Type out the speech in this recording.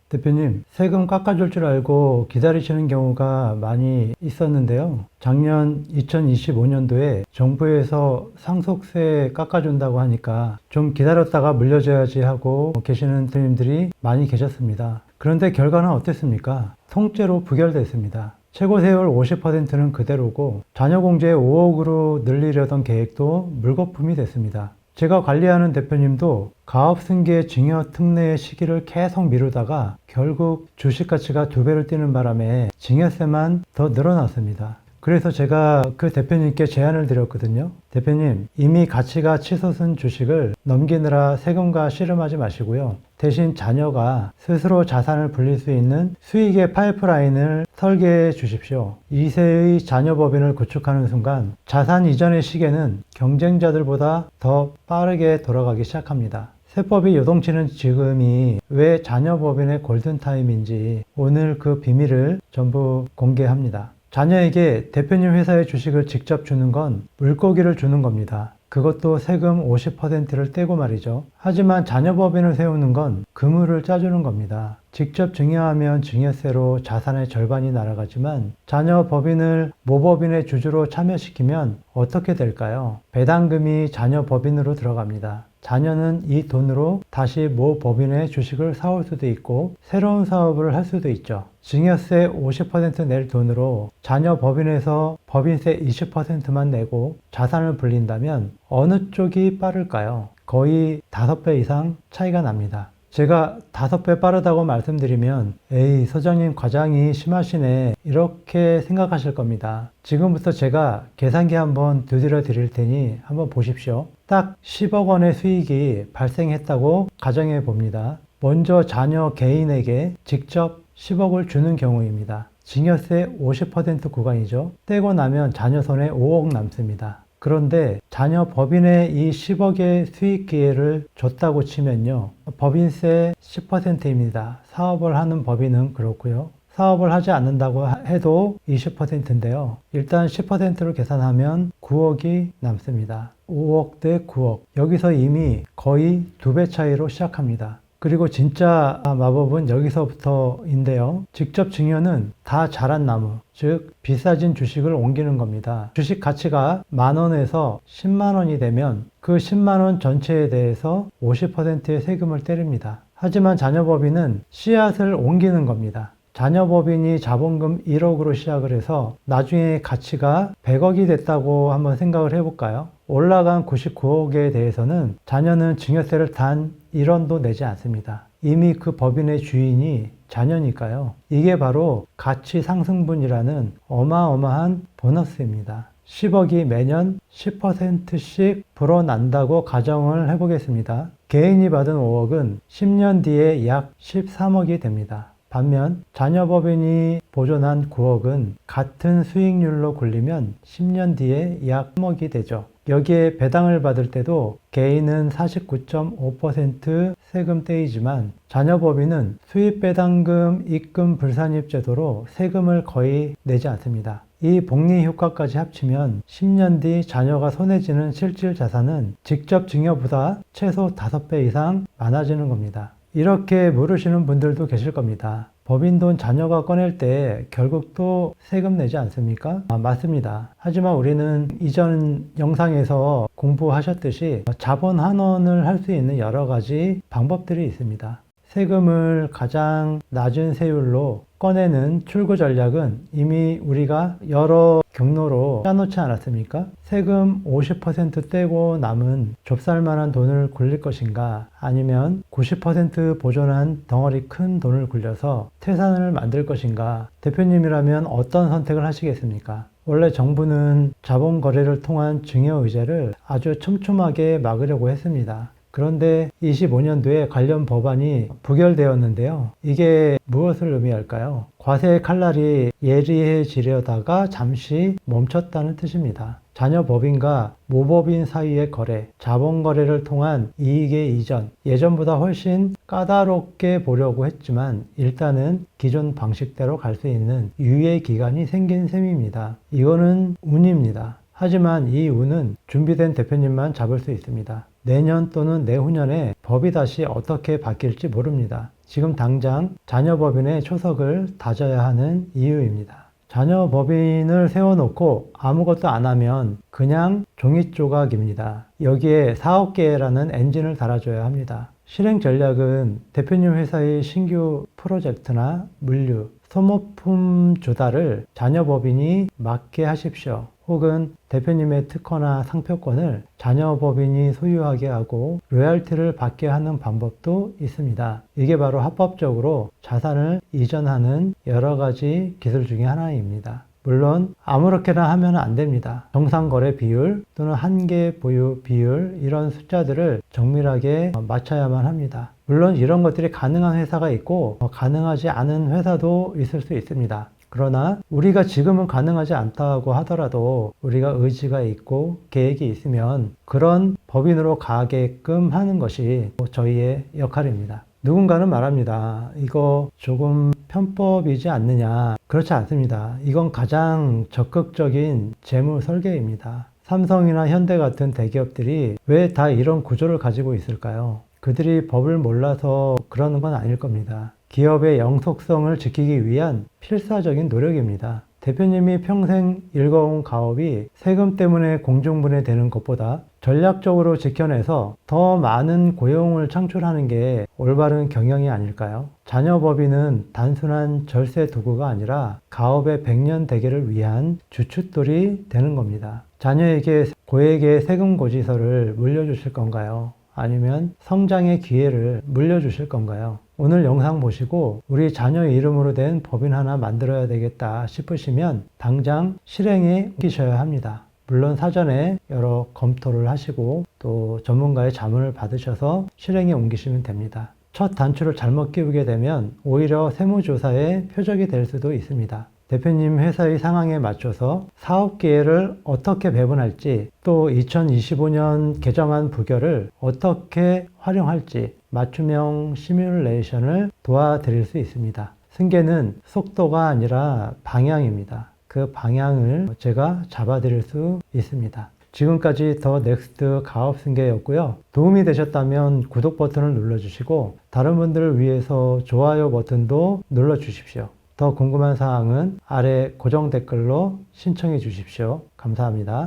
대표님, 세금 깎아줄 줄 알고 기다리시는 경우가 많이 있었는데요. 작년 2025년도에 정부에서 상속세 깎아준다고 하니까 좀 기다렸다가 물려줘야지 하고 계시는 대표님들이 많이 계셨습니다. 그런데 결과는 어땠습니까? 통째로 부결됐습니다. 최고 세율 50%는 그대로고 자녀공제 5억으로 늘리려던 계획도 물거품이 됐습니다. 제가 관리하는 대표님도 가업승계 증여 특례의 시기를 계속 미루다가 결국 주식 가치가 2배를 뛰는 바람에 증여세만 더 늘어났습니다. 그래서 제가 그 대표님께 제안을 드렸거든요. 대표님, 이미 가치가 치솟은 주식을 넘기느라 세금과 씨름하지 마시고요. 대신 자녀가 스스로 자산을 불릴 수 있는 수익의 파이프라인을 설계해 주십시오. 2세의 자녀법인을 구축하는 순간 자산 이전의 시계는 경쟁자들보다 더 빠르게 돌아가기 시작합니다. 세법이 요동치는 지금이 왜 자녀법인의 골든타임인지 오늘 그 비밀을 전부 공개합니다. 자녀에게 대표님 회사의 주식을 직접 주는 건 물고기를 주는 겁니다. 그것도 세금 50%를 떼고 말이죠. 하지만 자녀법인을 세우는 건 그물을 짜주는 겁니다. 직접 증여하면 증여세로 자산의 절반이 날아가지만 자녀법인을 모법인의 주주로 참여시키면 어떻게 될까요? 배당금이 자녀법인으로 들어갑니다. 자녀는 이 돈으로 다시 모법인의 주식을 사올 수도 있고 새로운 사업을 할 수도 있죠. 증여세 50% 낼 돈으로 자녀법인에서 법인세 20%만 내고 자산을 불린다면 어느 쪽이 빠를까요? 거의 5배 이상 차이가 납니다. 제가 5배 빠르다고 말씀드리면 에이 서장님 과장이 심하시네 이렇게 생각하실 겁니다. 지금부터 제가 계산기 한번 두드려 드릴 테니 한번 보십시오. 딱 10억 원의 수익이 발생했다고 가정해 봅니다. 먼저 자녀 개인에게 직접 10억을 주는 경우입니다. 증여세 50% 구간이죠. 떼고 나면 자녀 손에 5억 남습니다. 그런데 자녀 법인에 이 10억의 수익 기회를 줬다고 치면요. 법인세 10%입니다. 사업을 하는 법인은 그렇고요. 사업을 하지 않는다고 해도 20%인데요. 일단 10%로 계산하면 9억이 남습니다. 5억 대 9억. 여기서 이미 거의 2배 차이로 시작합니다. 그리고 진짜 마법은 여기서부터인데요. 직접 증여는 다 자란 나무, 즉 비싸진 주식을 옮기는 겁니다. 주식 가치가 10,000원에서 100,000원이 되면 그 100,000원 전체에 대해서 50%의 세금을 때립니다. 하지만 자녀법인은 씨앗을 옮기는 겁니다. 자녀법인이 자본금 1억으로 시작을 해서 나중에 가치가 100억이 됐다고 한번 생각을 해볼까요? 올라간 99억에 대해서는 자녀는 증여세를 단 1원도 내지 않습니다. 이미 그 법인의 주인이 자녀니까요. 이게 바로 가치 상승분이라는 어마어마한 보너스입니다. 10억이 매년 10%씩 불어난다고 가정을 해보겠습니다. 개인이 받은 5억은 10년 뒤에 약 13억이 됩니다. 반면 자녀법인이 보존한 9억은 같은 수익률로 굴리면 10년 뒤에 약 3억이 되죠. 여기에 배당을 받을 때도 개인은 49.5% 세금 떼이지만 자녀법인은 수입배당금 입금 불산입 제도로 세금을 거의 내지 않습니다. 이 복리 효과까지 합치면 10년 뒤 자녀가 손에 쥐는 실질 자산은 직접 증여보다 최소 5배 이상 많아지는 겁니다. 이렇게 물으시는 분들도 계실 겁니다. 법인 돈 자녀가 꺼낼 때 결국 또 세금 내지 않습니까? 맞습니다. 하지만 우리는 이전 영상에서 공부하셨듯이 자본 환원을 할 수 있는 여러 가지 방법들이 있습니다. 세금을 가장 낮은 세율로 꺼내는 출구 전략은 이미 우리가 여러 경로로 짜놓지 않았습니까? 세금 50% 떼고 남은 좁쌀만한 돈을 굴릴 것인가 아니면 90% 보존한 덩어리 큰 돈을 굴려서 태산을 만들 것인가 대표님이라면 어떤 선택을 하시겠습니까? 원래 정부는 자본 거래를 통한 증여의제를 아주 촘촘하게 막으려고 했습니다. 그런데 25년도에 관련 법안이 부결되었는데요. 이게 무엇을 의미할까요? 과세의 칼날이 예리해지려다가 잠시 멈췄다는 뜻입니다. 자녀법인과 모법인 사이의 거래, 자본거래를 통한 이익의 이전, 예전보다 훨씬 까다롭게 보려고 했지만 일단은 기존 방식대로 갈 수 있는 유예 기간이 생긴 셈입니다. 이거는 운입니다. 하지만 이 운은 준비된 대표님만 잡을 수 있습니다. 내년 또는 내후년에 법이 다시 어떻게 바뀔지 모릅니다. 지금 당장 자녀법인의 초석을 다져야 하는 이유입니다. 자녀법인을 세워놓고 아무것도 안 하면 그냥 종이 조각입니다. 여기에 사업계획이라는 엔진을 달아줘야 합니다. 실행 전략은 대표님 회사의 신규 프로젝트나 물류, 소모품 조달을 자녀법인이 맡게 하십시오. 혹은 대표님의 특허나 상표권을 자녀법인이 소유하게 하고 로열티를 받게 하는 방법도 있습니다. 이게 바로 합법적으로 자산을 이전하는 여러 가지 기술 중에 하나입니다. 물론 아무렇게나 하면 안 됩니다. 정상거래 비율 또는 한계 보유 비율 이런 숫자들을 정밀하게 맞춰야만 합니다. 물론 이런 것들이 가능한 회사가 있고 가능하지 않은 회사도 있을 수 있습니다. 그러나 우리가 지금은 가능하지 않다고 하더라도 우리가 의지가 있고 계획이 있으면 그런 법인으로 가게끔 하는 것이 저희의 역할입니다. 누군가는 말합니다. 이거 조금 편법이지 않느냐. 그렇지 않습니다. 이건 가장 적극적인 재무 설계입니다. 삼성이나 현대 같은 대기업들이 왜 다 이런 구조를 가지고 있을까요? 그들이 법을 몰라서 그러는 건 아닐 겁니다. 기업의 영속성을 지키기 위한 필사적인 노력입니다. 대표님이 평생 일궈온 가업이 세금 때문에 공중분해되는 것보다 전략적으로 지켜내서 더 많은 고용을 창출하는 게 올바른 경영이 아닐까요? 자녀법인은 단순한 절세 도구가 아니라 가업의 백년 대계를 위한 주춧돌이 되는 겁니다. 자녀에게 고액의 세금 고지서를 물려주실 건가요? 아니면 성장의 기회를 물려주실 건가요? 오늘 영상 보시고 우리 자녀 이름으로 된 법인 하나 만들어야 되겠다 싶으시면 당장 실행에 옮기셔야 합니다. 물론 사전에 여러 검토를 하시고 또 전문가의 자문을 받으셔서 실행에 옮기시면 됩니다. 첫 단추를 잘못 끼우게 되면 오히려 세무조사의 표적이 될 수도 있습니다. 대표님 회사의 상황에 맞춰서 사업 기회를 어떻게 배분할지 또 2025년 개정안 부결을 어떻게 활용할지 맞춤형 시뮬레이션을 도와드릴 수 있습니다. 승계는 속도가 아니라 방향입니다. 그 방향을 제가 잡아드릴 수 있습니다. 지금까지 더 넥스트 가업승계였고요. 도움이 되셨다면 구독 버튼을 눌러주시고 다른 분들을 위해서 좋아요 버튼도 눌러주십시오. 더 궁금한 사항은 아래 고정 댓글로 신청해 주십시오. 감사합니다.